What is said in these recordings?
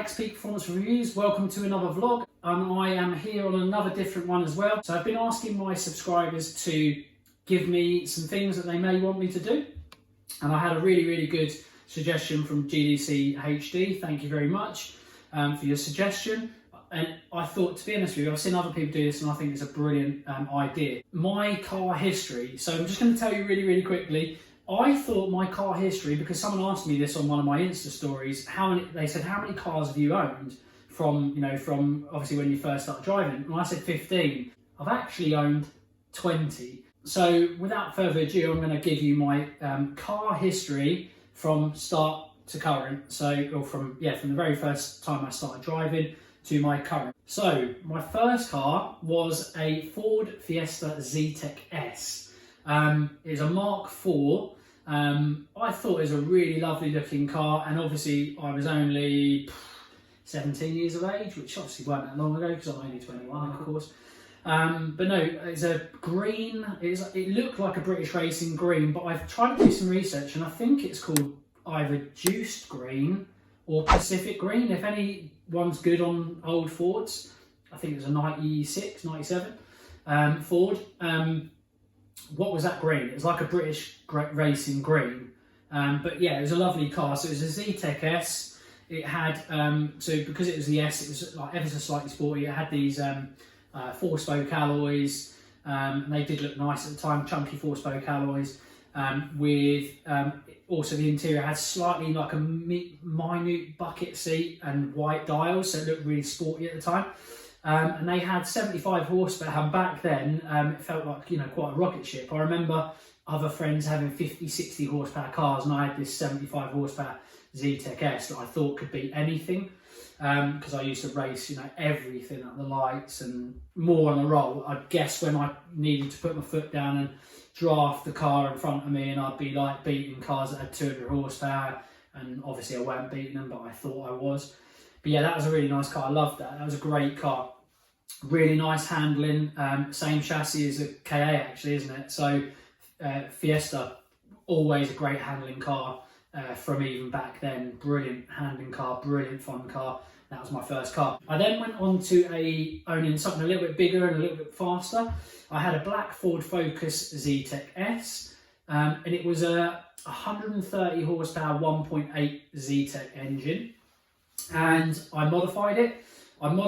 Alex, Peak Performance Reviews. Welcome to another vlog. I am here on another different one as well. So I've been asking my subscribers to give me some things that they may want me to do. And I had a really good suggestion from GDC HD. Thank you very much for your suggestion. And I thought, to be honest with you, I've seen other people do this and I think it's a brilliant idea. My car history. So I'm just going to tell you really quickly. I thought my car history, because someone asked me this on one of my Insta stories, they said, how many cars have you owned from obviously when you first started driving? And I said 15. I've actually owned 20. So without further ado, I'm going to give you my car history from start to current. So, from the very first time I started driving to my current. So my first car was a Ford Fiesta Zetec S. It's a Mark IV. I thought it was a really lovely looking car, and obviously I was only 17 years of age, which obviously weren't that long ago because I'm only 21, of course. But no, it's a green. It looked like a British racing green, but I've tried to do some research and I think it's called either juiced green or Pacific green. If anyone's good on old Fords, I think it was a 96, 97 Ford. What was that green? It was like a British racing green. But yeah, it was a lovely car. So it was a Zetec S. It had, so because it was the S, it was like ever so slightly sporty. It had these 4-spoke alloys. And they did look nice at the time, chunky 4-spoke alloys. With also the interior had slightly like a minute bucket seat and white dials, so it looked really sporty at the time. And they had 75 horsepower, and back then it felt like, quite a rocket ship. I remember other friends having 50, 60 horsepower cars, and I had this 75 horsepower Zetec S that I thought could beat anything, because I used to race, everything at the lights and more on the roll. I'd guess when I needed to put my foot down and draft the car in front of me, and I'd be like beating cars that had 200 horsepower, and obviously I weren't beating them, but I thought I was. But yeah, that was a really nice car. I loved that. That was a great car. Really nice handling. Same chassis as a KA actually, isn't it? So Fiesta, always a great handling car from even back then. Brilliant handling car, brilliant fun car. That was my first car. I then went on to owning something a little bit bigger and a little bit faster. I had a black Ford Focus Zetec S, and it was a 130 horsepower 1.8 Zetec engine, and I modified it. And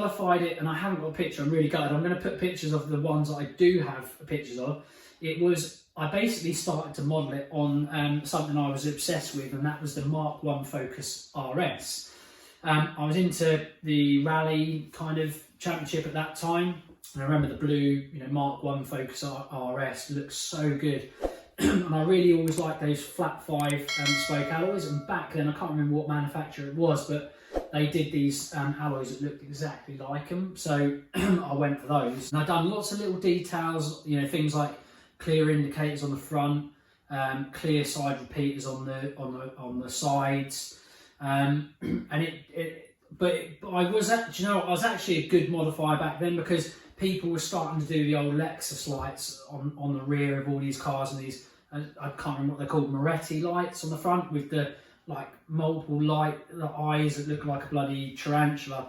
I haven't got a picture. I'm really gutted. I'm going to put pictures of the ones that I do have pictures of. I basically started to model it on something I was obsessed with, and that was the Mark I Focus RS. I was into the rally kind of championship at that time, and I remember the blue, Mark I Focus RS looked so good. And I really always liked those flat 5 spoke alloys. And back then, I can't remember what manufacturer it was, but they did these alloys that looked exactly like them. So I went for those. And I've done lots of little details, things like clear indicators on the front, clear side repeaters on the sides. But I was actually a good modifier back then, because people were starting to do the old Lexus lights on the rear of all these cars, and these, I can't remember what they're called, Moretti lights on the front with the multiple the eyes that look like a bloody tarantula,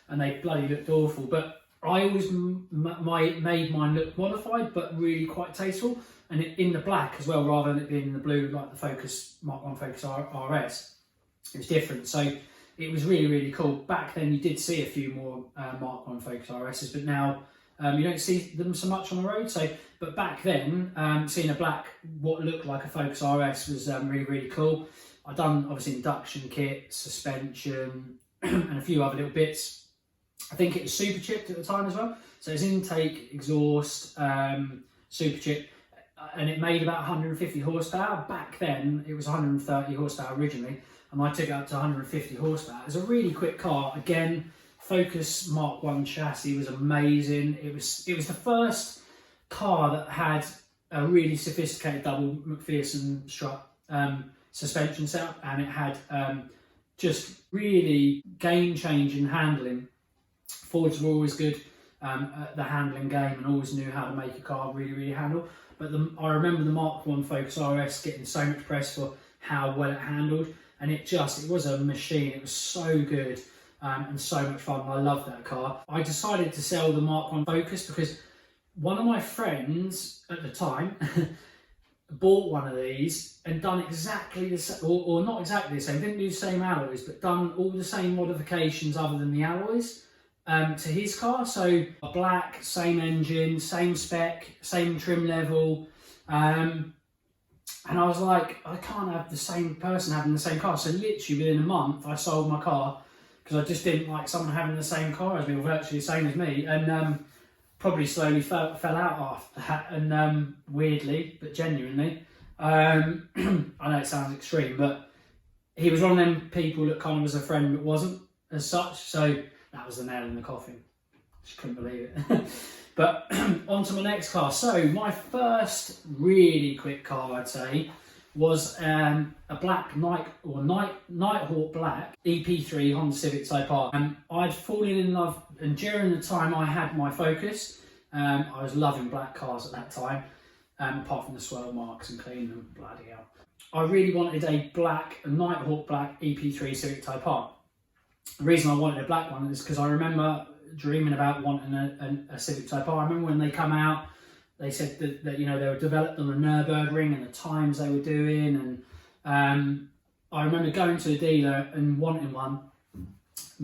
and they bloody looked awful. But I always made mine look modified, but really quite tasteful, and in the black as well, rather than it being in the blue like the Focus Mark I Focus RS. It was different, so it was really cool. Back then you did see a few more Mark I Focus RSs, but now you don't see them so much on the road. But back then, seeing a black, what looked like a Focus RS was really cool. I'd done obviously induction kit, suspension, and a few other little bits. I think it was super chipped at the time as well. So it's intake, exhaust, super chip, and it made about 150 horsepower. Back then it was 130 horsepower originally, and I took it up to 150 horsepower. It was a really quick car. Again, Focus Mark I chassis was amazing. It was the first car that had a really sophisticated double McPherson strut suspension setup, and it had just really game-changing handling. Fords were always good at the handling game and always knew how to make a car really handle. But I remember the Mark I Focus RS getting so much press for how well it handled, and it was a machine. It was so good. and so much fun. I love that car. I decided to sell the Mark 1 Focus because one of my friends at the time bought one of these and done exactly the same, or not exactly the same, didn't do the same alloys, but done all the same modifications other than the alloys to his car. So black, same engine, same spec, same trim level. And I was like, I can't have the same person having the same car. So literally within a month, I sold my car because I just didn't like someone having the same car as me, or virtually the same as me. And probably slowly fell out after that. And weirdly, but genuinely, I know it sounds extreme, but he was one of them people that kind of was a friend but wasn't as such. So that was the nail in the coffin. Just couldn't believe it. But on to my next car. So my first really quick car, I'd say, was a black Nighthawk Black EP3 Honda Civic Type-R. I'd fallen in love, and during the time I had my Focus, I was loving black cars at that time, apart from the swirl marks and cleaning them, bloody hell. I really wanted a Nighthawk Black EP3 Civic Type-R. The reason I wanted a black one is because I remember dreaming about wanting a Civic Type-R. I remember when they come out, they said that you know, they were developed on the Nürburgring and the times they were doing, and I remember going to a dealer and wanting one,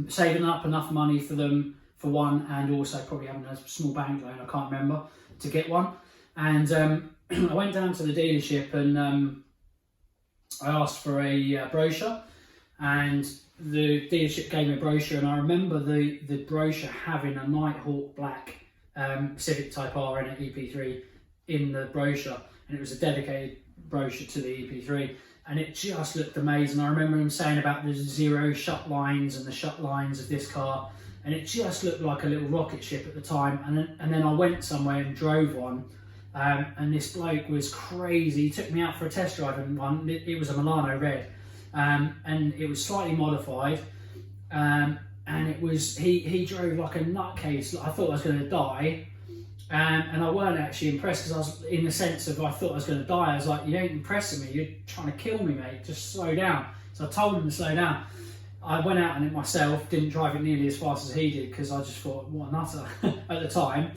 saving up enough money for them for one, and also probably having a small bank loan, I can't remember, to get one. And I went down to the dealership and I asked for a brochure, and the dealership gave me a brochure, and I remember the brochure having a Nighthawk Black Civic Type-R in an EP3 in the brochure, and it was a dedicated brochure to the EP3, and it just looked amazing. I remember him saying about the zero shut lines and the shut lines of this car, and it just looked like a little rocket ship at the time. And then I went somewhere and drove one, and this bloke was crazy. He took me out for a test drive in one. It was a Milano Red. And it was slightly modified, and it was he drove like a nutcase. I thought I was going to die, and I weren't actually impressed, because I was, in the sense of, I thought I was going to die. I was like, you ain't impressing me, you're trying to kill me, mate, just slow down. So I told him to slow down. I went out on it myself, didn't drive it nearly as fast as he did, because I just thought, what a nutter at the time.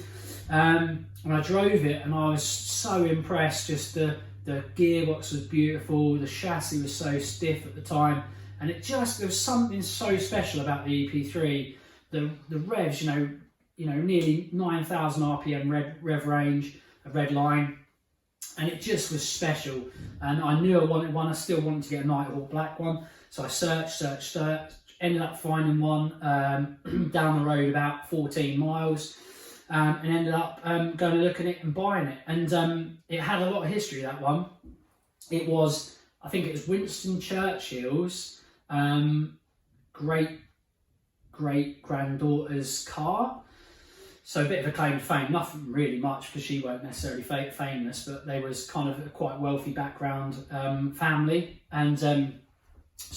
And I drove it, and I was so impressed. Just the gearbox was beautiful, the chassis was so stiff at the time, and there was something so special about the EP3. The revs, you know, nearly 9,000 RPM rev range, a red line, and it just was special. And I knew I wanted one. I still wanted to get a Nighthawk Black one, so I searched, ended up finding one down the road about 14 miles. And ended up going to look at it and buying it. And it had a lot of history, that one. It was, I think it was Winston Churchill's great granddaughter's car. So a bit of a claim to fame, nothing really much, because she weren't necessarily famous, but they was kind of a quite wealthy background family. And so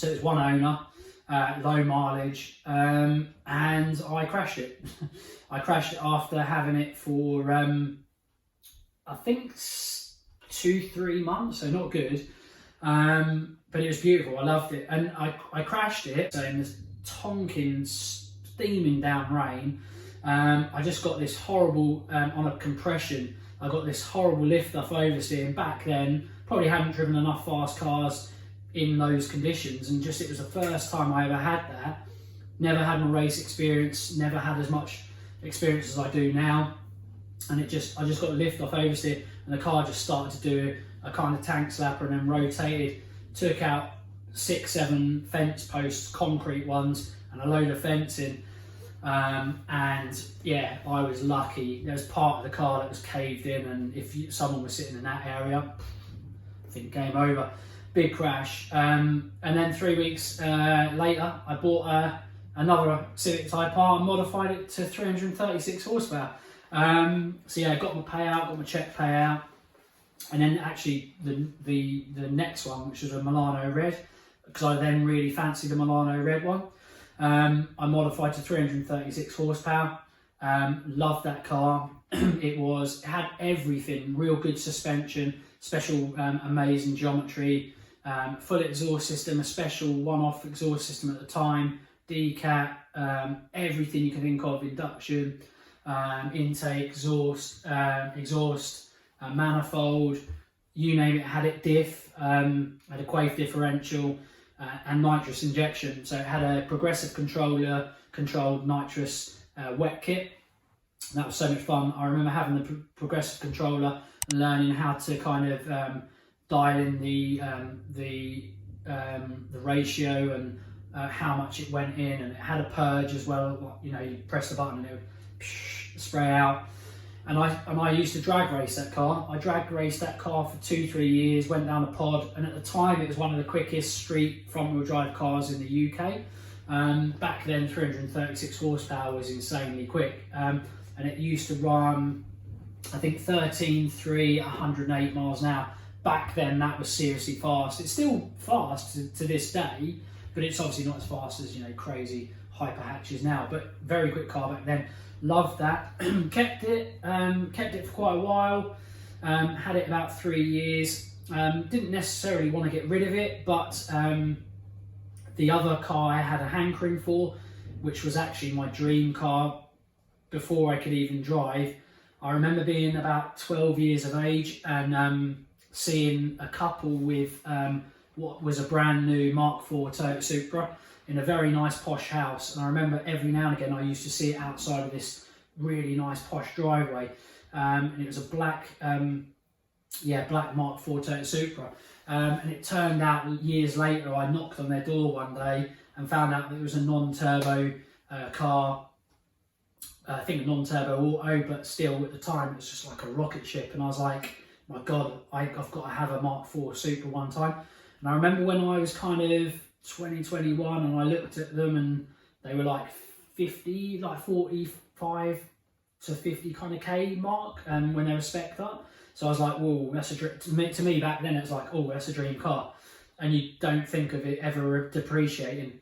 it was one owner, low mileage, and I crashed it. I crashed it after having it for, I think 2-3 months, so not good. But it was beautiful, I loved it. And I crashed it, so in this tonking, steaming down rain, I just got this horrible, on a compression, I got this horrible lift off oversteer. And back then, probably hadn't driven enough fast cars in those conditions, and just, it was the first time I ever had that. Never had my race experience, never had as much experience as I do now, and I just got a lift off oversteer, and the car just started to do a kind of tank slapper, and then rotated, took out 6-7 fence posts, concrete ones, and a load of fencing, and yeah, I was lucky. There was part of the car that was caved in, and if someone was sitting in that area, I think game over. Big crash. And then 3 weeks later, I bought another Civic Type-R and modified it to 336 horsepower. So yeah, I got my payout, got my check payout, and then actually the next one, which was a Milano Red, because I then really fancied the Milano Red one, I modified to 336 horsepower. Loved that car. It had everything, real good suspension, special amazing geometry, full exhaust system, a special one-off exhaust system at the time, decat, everything you can think of, induction, intake, exhaust, manifold, you name it, had it diff, had a quaife differential, and nitrous injection. So it had a progressive controller, controlled nitrous wet kit. That was so much fun. I remember having the progressive controller and learning how to kind of dial in the ratio and how much it went in, and it had a purge as well. You know, you press the button and it would spray out. And I used to drag race that car. I drag raced that car for 2-3 years, went down the pod, and at the time it was one of the quickest street front wheel drive cars in the UK. Back then 336 horsepower was insanely quick. And it used to run, I think, 13.3, 108 miles an hour. Back then that was seriously fast. It's still fast to this day, but it's obviously not as fast as, you know, crazy hyper hatches now, but very quick car back then. Loved that. kept it for quite a while. Had it about 3 years. Didn't necessarily want to get rid of it, but the other car I had a hankering for, which was actually my dream car before I could even drive. I remember being about 12 years of age and seeing a couple with what was a brand new Mark IV Toyota Supra in a very nice posh house. And I remember every now and again I used to see it outside of this really nice posh driveway. And it was a black Mark IV Toyota Supra. And it turned out years later I knocked on their door one day and found out that it was a non-turbo car. I think a non-turbo auto, but still at the time it was just like a rocket ship. And I was like, my God, I've got to have a Mark IV Supra one time. And I remember when I was kind of 2021 and I looked at them and they were like 50, like 45 to 50 kind of K mark, and when they were spec'd up. So I was like, whoa, that's a dream. To me back then it was like, oh, that's a dream car. And you don't think of it ever depreciating.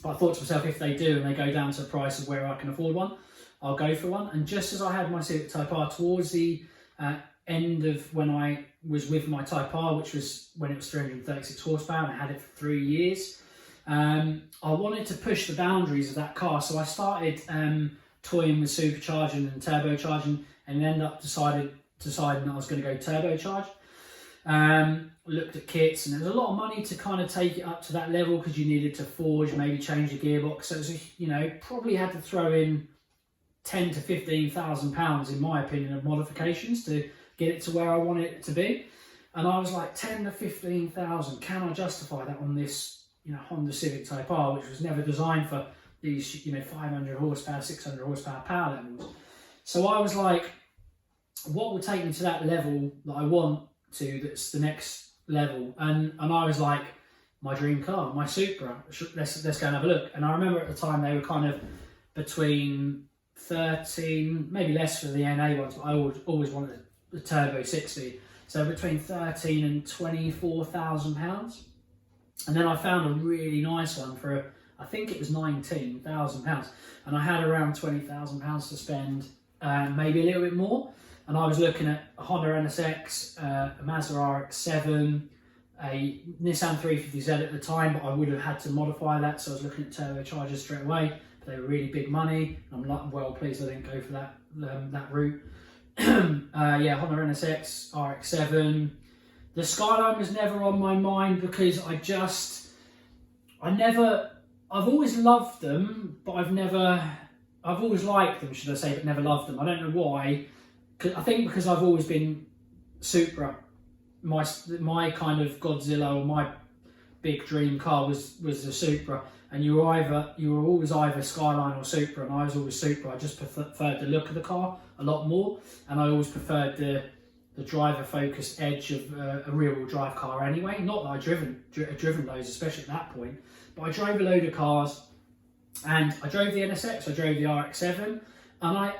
But I thought to myself, if they do and they go down to a price of where I can afford one, I'll go for one. And just as I had my Civic Type-R, towards the end of when I was with my Type-R, which was when it was 336 horsepower and I had it for 3 years, I wanted to push the boundaries of that car. So I started toying with supercharging and turbocharging, and ended up deciding that I was going to go turbocharged. Looked at kits, and there was a lot of money to kind of take it up to that level because you needed to forge, maybe change the gearbox. So it was, you know, probably had to throw in 10 to 15,000 pounds, in my opinion, of modifications to get it to where I wanted it to be. And I was like, 10 to 15,000, can I justify that on this, you know, Honda Civic Type-R, which was never designed for these, you know, 500 horsepower, 600 horsepower power levels. So I was like, what would take me to that level that I want to, that's the next level? And I was like, my dream car, my Supra, let's go and have a look. And I remember at the time they were kind of between 13, maybe less for the NA ones, but I always wanted the turbo 60. So between 13 and 24,000 pounds. And then I found a really nice one for, I think it was 19,000 pounds. And I had around 20,000 pounds to spend, maybe a little bit more. And I was looking at a Honda NSX, a Mazda RX-7, a Nissan 350Z at the time, but I would have had to modify that. So I was looking at turbochargers straight away, but they were really big money. I'm well pleased I didn't go for that route. Yeah, Honda NSX, RX-7. The Skyline was never on my mind because I've always loved them, but I've always liked them, should I say, but never loved them. I don't know why. I think because I've always been Supra. My kind of Godzilla, or my big dream car was the Supra, and you were always either Skyline or Supra, and I was always Supra. I just preferred the look of the car a lot more, and I always preferred the driver focused edge of a rear wheel drive car anyway. Not that I've driven loads, especially at that point, but I drove a load of cars, and I drove the NSX, I drove the RX-7, and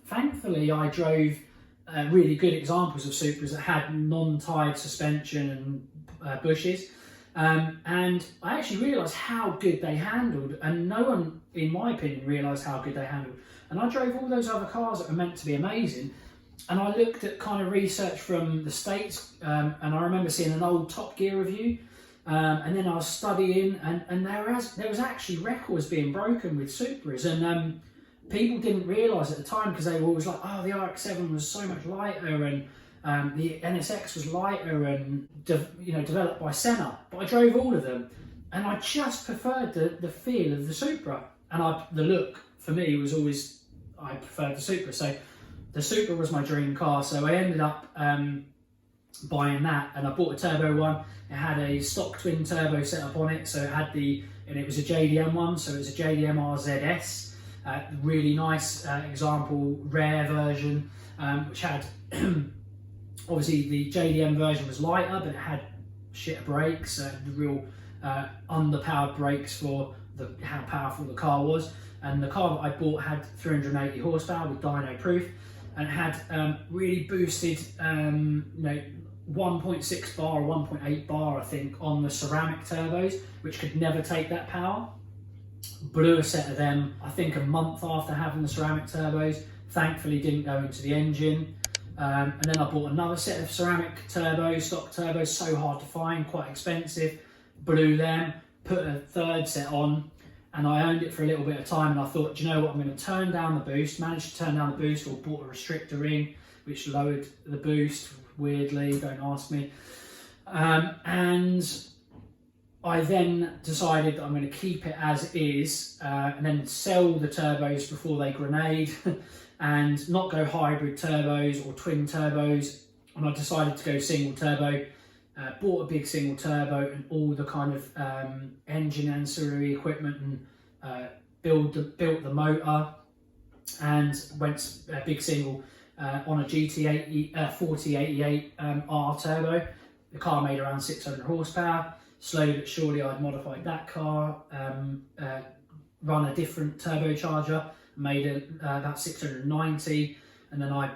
thankfully I drove really good examples of Supras that had non-tied suspension and bushes, and I actually realised how good they handled, and no one, in my opinion, realised how good they handled. And I drove all those other cars that were meant to be amazing, and I looked at kind of research from the States, and I remember seeing an old Top Gear review, And then I was studying, and there was actually records being broken with Supras, and people didn't realise at the time, because they were always like, oh, the RX-7 was so much lighter, and the NSX was lighter, and developed by Senna. But I drove all of them, and I just preferred the feel of the Supra, and the look for me was always, I preferred the Supra. So the Supra was my dream car. So I ended up buying that, and I bought a turbo one. It had a stock twin turbo setup on it, so it was a JDM one, so it was a JDM RZS, really nice example rare version, which had obviously the JDM version was lighter, but it had shitter brakes, the real underpowered brakes for how powerful the car was. And the car that I bought had 380 horsepower with dyno proof, and it had really boosted 1.6 bar or 1.8 bar, I think, on the ceramic turbos, which could never take that power. Blew a set of them, I think, a month after having the ceramic turbos. Thankfully didn't go into the engine. And then I bought another set of ceramic turbos, stock turbos, so hard to find, quite expensive. Blew them, put a third set on, and I owned it for a little bit of time, and I thought, do you know what, I'm going to turn down the boost. Managed to turn down the boost, or bought a restrictor ring, which lowered the boost, weirdly, don't ask me. And I then decided that I'm going to keep it as is, and then sell the turbos before they grenade, and not go hybrid turbos or twin turbos. And I decided to go single turbo. Bought a big single turbo and all the kind of engine ancillary equipment, and built the motor, and went a big single on a GT40 R turbo. The car made around 600 horsepower. Slowly but surely I'd modified that car, run a different turbocharger, made it about 690, and then I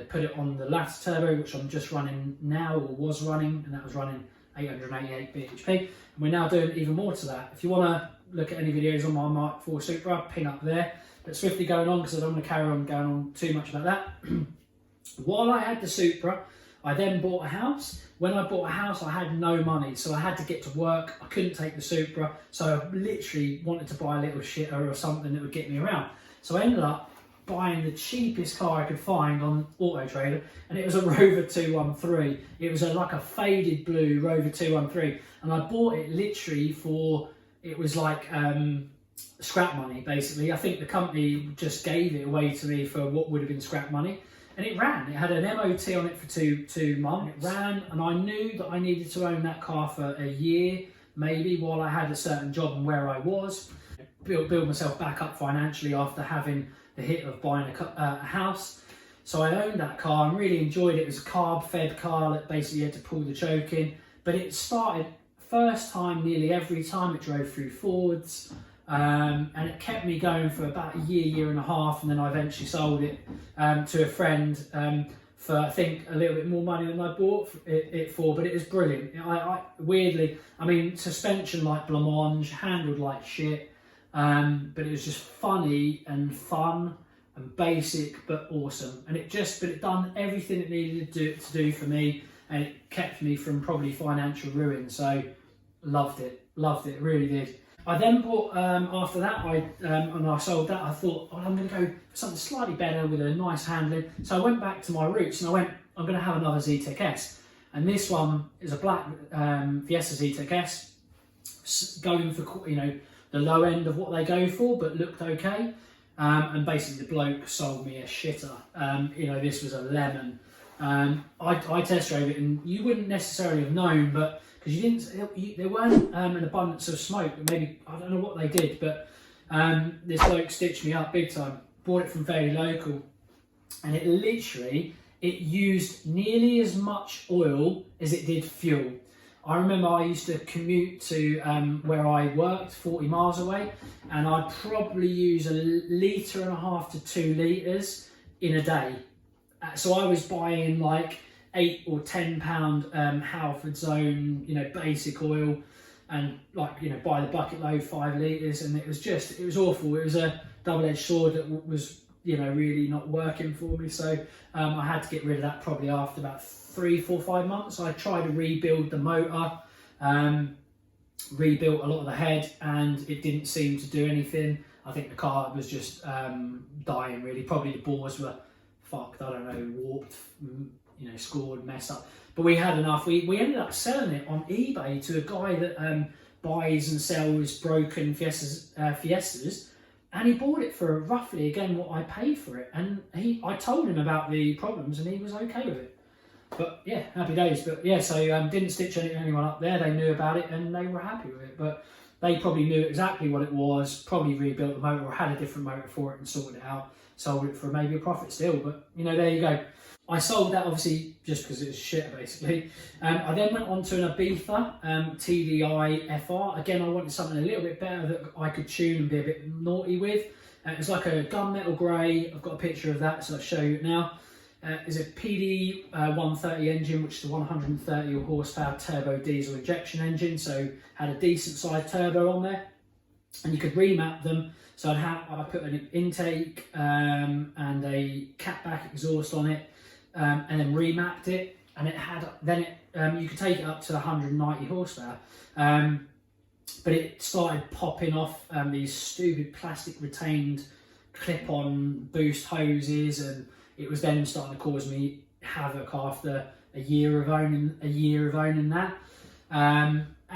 put it on the lattice turbo, which I'm just running now, or was running, and that was running 888 bhp. And we're now doing even more to that. If you want to look at any videos on my Mark IV Supra, ping up there. But swiftly going on, because I don't want to carry on going on too much about that. While I had the Supra, I then bought a house. When I bought a house, I had no money, so I had to get to work. I couldn't take the Supra, so I literally wanted to buy a little shitter or something that would get me around. So I ended up buying the cheapest car I could find on Auto Trader, and it was a Rover 213. It was like a faded blue Rover 213, and I bought it literally for, it was like scrap money, basically. I think the company just gave it away to me for what would have been scrap money. And it ran. It had an MOT on it for two months. It ran, and I knew that I needed to own that car for a year, maybe, while I had a certain job and where I was. Build myself back up financially after having the hit of buying a house. So I owned that car and really enjoyed it. It was a carb-fed car that basically had to pull the choke in. But it started, first time, nearly every time it drove through Fords. And it kept me going for about a year and a half, and then I eventually sold it to a friend for, I think, a little bit more money than I bought it for, but it was brilliant. Weirdly, I mean, suspension like blancmange, handled like shit, but it was just funny and fun and basic but awesome, and it done everything it needed to do for me, and it kept me from probably financial ruin. So loved it, really did. I then bought, after that, and I sold that, I thought, oh, I'm going to go for something slightly better with a nice handling. So I went back to my roots, and I went, I'm going to have another Zetec S. And this one is a black Fiesta Zetec S, going for, the low end of what they go for, but looked okay. And basically the bloke sold me a shitter. This was a lemon. I test drove it, and you wouldn't necessarily have known, but because there weren't an abundance of smoke. Maybe, I don't know what they did, but this bloke stitched me up big time. Bought it from fairly local, and it used nearly as much oil as it did fuel. I remember I used to commute to where I worked, 40 miles away, and I'd probably use 1.5 litres to 2 litres in a day. So I was buying like £8 or £10 Halford Zone, basic oil, and buy the bucket load 5 litres, and it was awful. It was a double-edged sword that was, really not working for me. So I had to get rid of that probably after about 3, 4, 5 months. I tried to rebuild the motor, Rebuilt a lot of the head, and it didn't seem to do anything. I think the car was just dying really. Probably the bores were fucked, I don't know, warped, you know, scored, messed up. But we had enough. We ended up selling it on eBay to a guy that buys and sells broken Fiestas, and he bought it for roughly, again, what I paid for it. And I told him about the problems, and he was okay with it. But yeah, happy days. But yeah, so didn't stitch anyone up there. They knew about it and they were happy with it. But they probably knew exactly what it was, probably rebuilt the motor or had a different motor for it and sorted it out, sold it for maybe a profit still. But you know, there you go. I sold that obviously just because it was shit basically. I then went on to an Ibiza TDI FR. Again, I wanted something a little bit better that I could tune and be a bit naughty with. It was like a gunmetal grey. I've got a picture of that, so I'll show you it now. Is a PD 130 engine, which is a 130 horsepower turbo diesel injection engine, so had a decent sized turbo on there, and you could remap them. So I put an intake and a catback exhaust on it, and then remapped it, and it had you could take it up to 190 horsepower, but it started popping off these stupid plastic retained clip-on boost hoses, and it was then starting to cause me havoc after a year of owning that.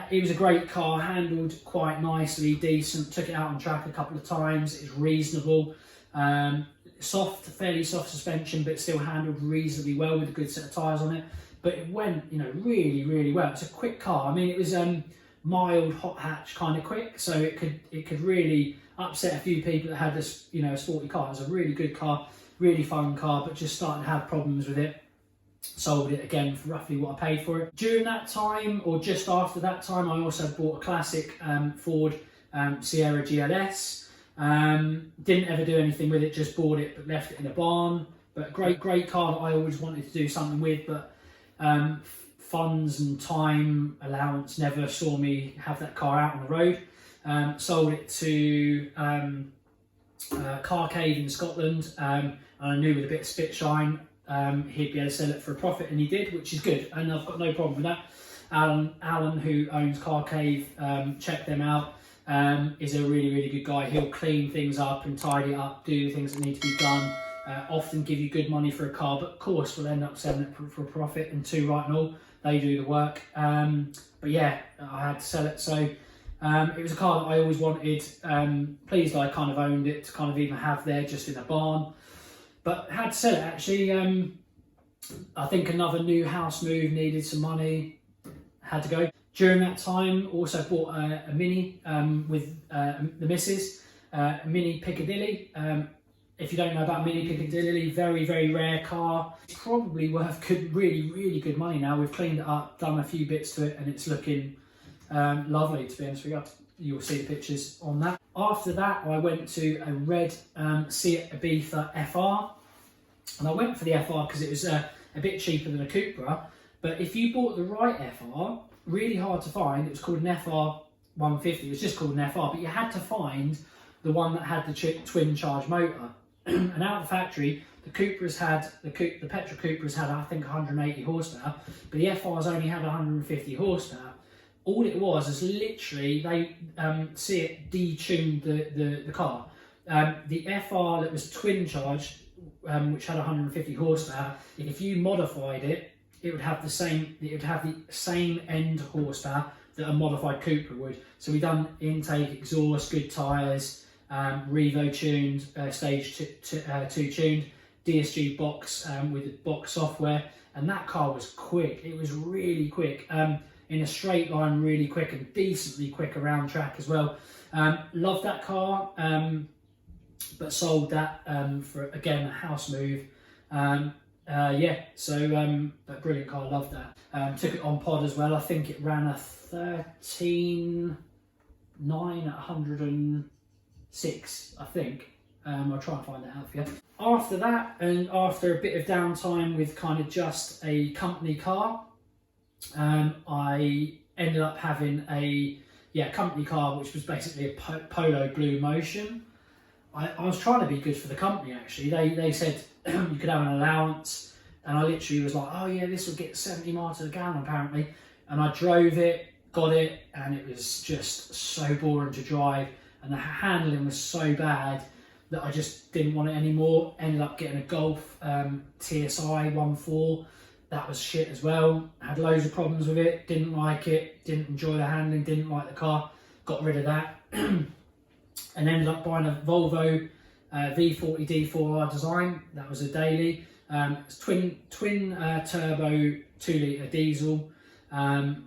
It was a great car, handled quite nicely, decent. Took it out on track a couple of times. It's reasonable, fairly soft suspension, but still handled reasonably well with a good set of tyres on it. But it went, you know, really, really well. It's a quick car. I mean, it was mild hot hatch kind of quick, so it could really upset a few people that had this, you know, a sporty car. It was a really good car. Really fun car, but just starting to have problems with it. Sold it again for roughly what I paid for it. During that time, or just after that time, I also bought a classic Ford Sierra GLS. Didn't ever do anything with it, just bought it, but left it in a barn. But great car that I always wanted to do something with, but funds and time allowance never saw me have that car out on the road. Sold it to Car Cave in Scotland, and I knew with a bit of spit shine he'd be able to sell it for a profit, and he did, which is good, and I've got no problem with that. Alan, who owns Car Cave, check them out, is a really, really good guy. He'll clean things up and tidy it up, do things that need to be done, often give you good money for a car, but of course we'll end up selling it for a profit, and Two Right and All, they do the work. But yeah, I had to sell it, so it was a car that I always wanted. Pleased I kind of owned it to kind of even have there just in a barn, but had to sell it actually. I think another new house move needed some money, had to go. During that time, also bought a Mini with the missus, a Mini Piccadilly. If you don't know about Mini Piccadilly, very, very rare car. It's probably worth really, really good money now. We've cleaned it up, done a few bits to it, and it's looking lovely, to be honest with you. You'll see the pictures on that. After that, I went to a red Civic Ibiza FR, and I went for the FR because it was a bit cheaper than a Cupra. But if you bought the right FR, really hard to find. It was called an FR 150. It was just called an FR, but you had to find the one that had the twin charge motor. And out of the factory, the Cupras had the petrol Cupras had, I think, 180 horsepower, but the FRs only had 150 horsepower. All it was is literally they see it detuned the car. The FR that was twin charged, which had 150 horsepower, if you modified it, it would have the same end horsepower that a modified Cupra would. So we done intake, exhaust, good tyres, Revo tuned, stage 2 tuned, DSG box with the box software, and that car was quick. It was really quick. In a straight line, really quick, and decently quick around track as well. Loved that car, but sold that for, again, a house move. Yeah, so that brilliant car, loved that. Took it on pod as well. I think it ran a 13.9 at 106, I think. I'll try and find that out for you. After that, and after a bit of downtime with kind of just a company car, I ended up having a company car, which was basically a Polo Bluemotion. I was trying to be good for the company actually. They said you could have an allowance, and I literally was like, oh yeah, this will get 70 miles to the gallon apparently. And I drove it, got it, and it was just so boring to drive, and the handling was so bad that I just didn't want it anymore. Ended up getting a Golf TSI 1.4. That was shit as well. Had loads of problems with it, didn't like it, didn't enjoy the handling, didn't like the car, got rid of that. And ended up buying a Volvo V40 D4R design. That was a daily. It's twin turbo 2-litre diesel.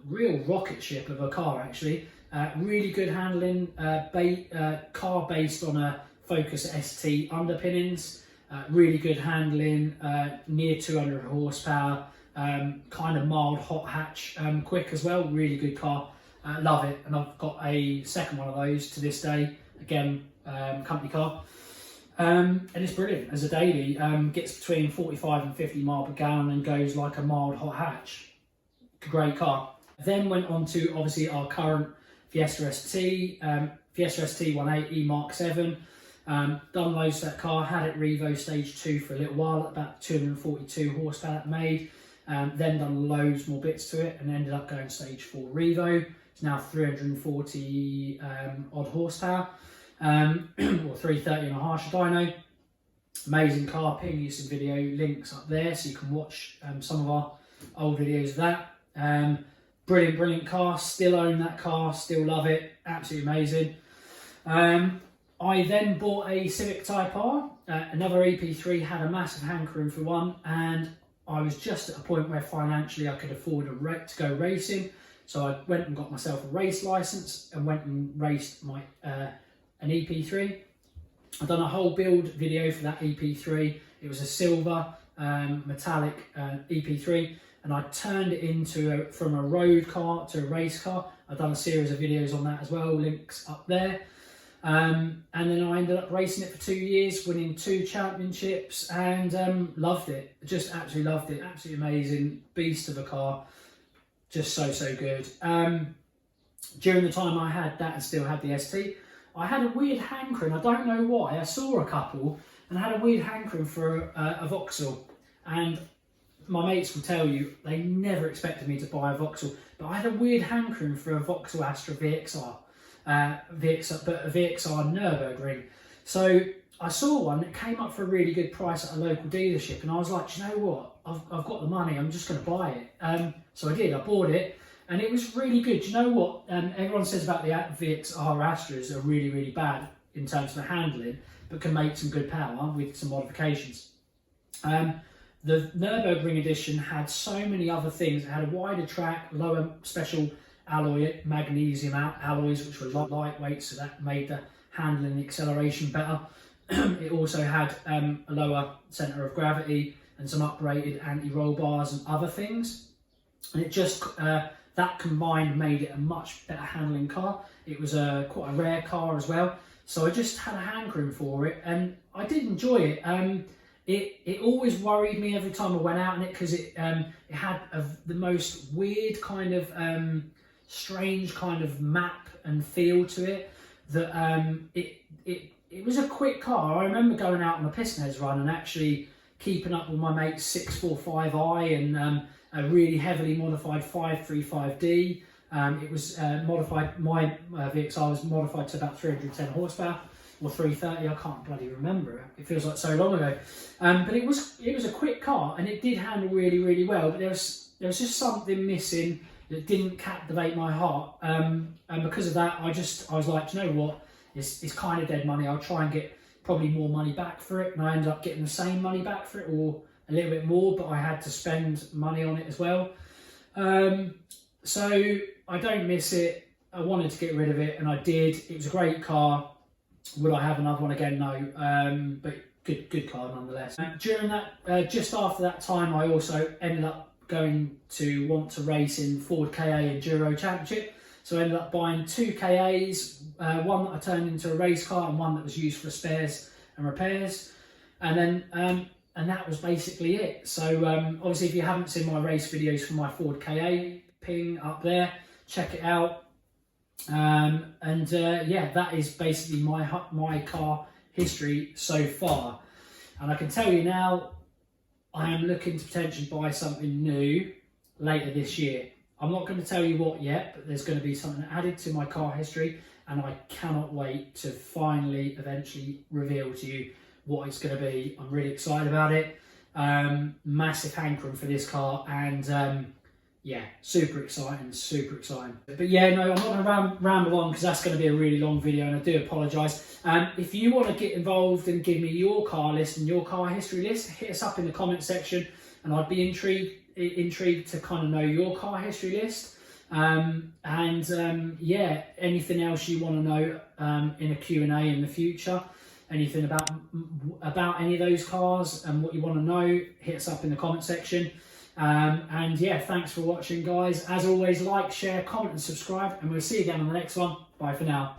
Real rocket ship of a car actually. Really good handling, car based on a Focus ST underpinnings. Really good handling, near 200 horsepower, kind of mild hot hatch, quick as well. Really good car, love it. And I've got a second one of those to this day, again, company car. And it's brilliant as a daily. Gets between 45 and 50 mile per gallon and goes like a mild hot hatch. Great car. Then went on to obviously our current Fiesta ST, Fiesta ST 180 Mark 7. Done loads to that car, had it Revo stage 2 for a little while, about 242 horsepower that made. Then done loads more bits to it and ended up going stage 4 Revo. It's now 340 odd horsepower, or 330 and a harsher dyno. Amazing car, ping you some video links up there so you can watch some of our old videos of that. Brilliant car, still own that car, still love it, absolutely amazing. I then bought a Civic Type-R, another EP3, had a massive hankering for one, and I was just at a point where financially I could afford to go racing, so I went and got myself a race license and went and raced my an EP3. I've done a whole build video for that EP3. It was a silver metallic EP3, and I turned it into from a road car to a race car. I've done a series of videos on that as well, links up there. And then I ended up racing it for 2 years, winning 2 championships, and loved it. Just absolutely loved it. Absolutely amazing, beast of a car. Just so good. During the time I had that and still had the ST, I had a weird hankering. I don't know why. I saw a couple and I had a weird hankering for a Vauxhall. And my mates will tell you, they never expected me to buy a Vauxhall, but I had a weird hankering for a Vauxhall Astra VXR. But a VXR Nürburgring. So I saw one that came up for a really good price at a local dealership, and I was like, do you know what? I've got the money. I'm just going to buy it. So I did. I bought it, and it was really good. Do you know what? Everyone says about the VXR Astras are really bad in terms of the handling, but can make some good power with some modifications. The Nürburgring edition had so many other things. It had a wider track, lower special alloy, magnesium alloys, which were lightweight, so that made the handling and acceleration better. It also had a lower centre of gravity and some uprated anti-roll bars and other things. And it just, that combined made it a much better handling car. It was quite a rare car as well. So I just had a hankering for it, and I did enjoy it. It always worried me every time I went out in it, because it had the most weird kind of strange kind of map and feel to it, that it was a quick car. I remember going out on a piston heads run and actually keeping up with my mate's 645i and a really heavily modified 535D. It was modified, my VXR was modified to about 310 horsepower or 330, I can't bloody remember. It feels like so long ago. But it was a quick car, and it did handle really well, but there was just something missing that didn't captivate my heart, and because of that, I was like, you know what, it's kind of dead money. I'll try and get probably more money back for it, and I ended up getting the same money back for it, or a little bit more, but I had to spend money on it as well. So I don't miss it. I wanted to get rid of it, and I did. It was a great car. Would I have another one again? No, but good car nonetheless. During that, just after that time, I also ended up going to want to race in Ford KA Enduro Championship. So I ended up buying 2 KAs, one that I turned into a race car and one that was used for spares and repairs. And then, and that was basically it. So obviously, if you haven't seen my race videos for my Ford KA, ping up there, check it out. Yeah, that is basically my car history so far. And I can tell you now, I am looking to potentially buy something new later this year. I'm not going to tell you what yet, but there's going to be something added to my car history, and I cannot wait to finally, eventually reveal to you what it's going to be. I'm really excited about it. Massive hankering for this car, and yeah, super exciting, super exciting. But yeah, no, I'm not going to ramble on because that's going to be a really long video, and I do apologise. If you want to get involved and give me your car list and your car history list, hit us up in the comment section, and I'd be intrigued to kind of know your car history list. Yeah, anything else you want to know in a Q&A in the future, anything about any of those cars and what you want to know, hit us up in the comment section. And yeah, thanks for watching, guys. As always, like, share, comment and subscribe, and we'll see you again on the next one. Bye for now.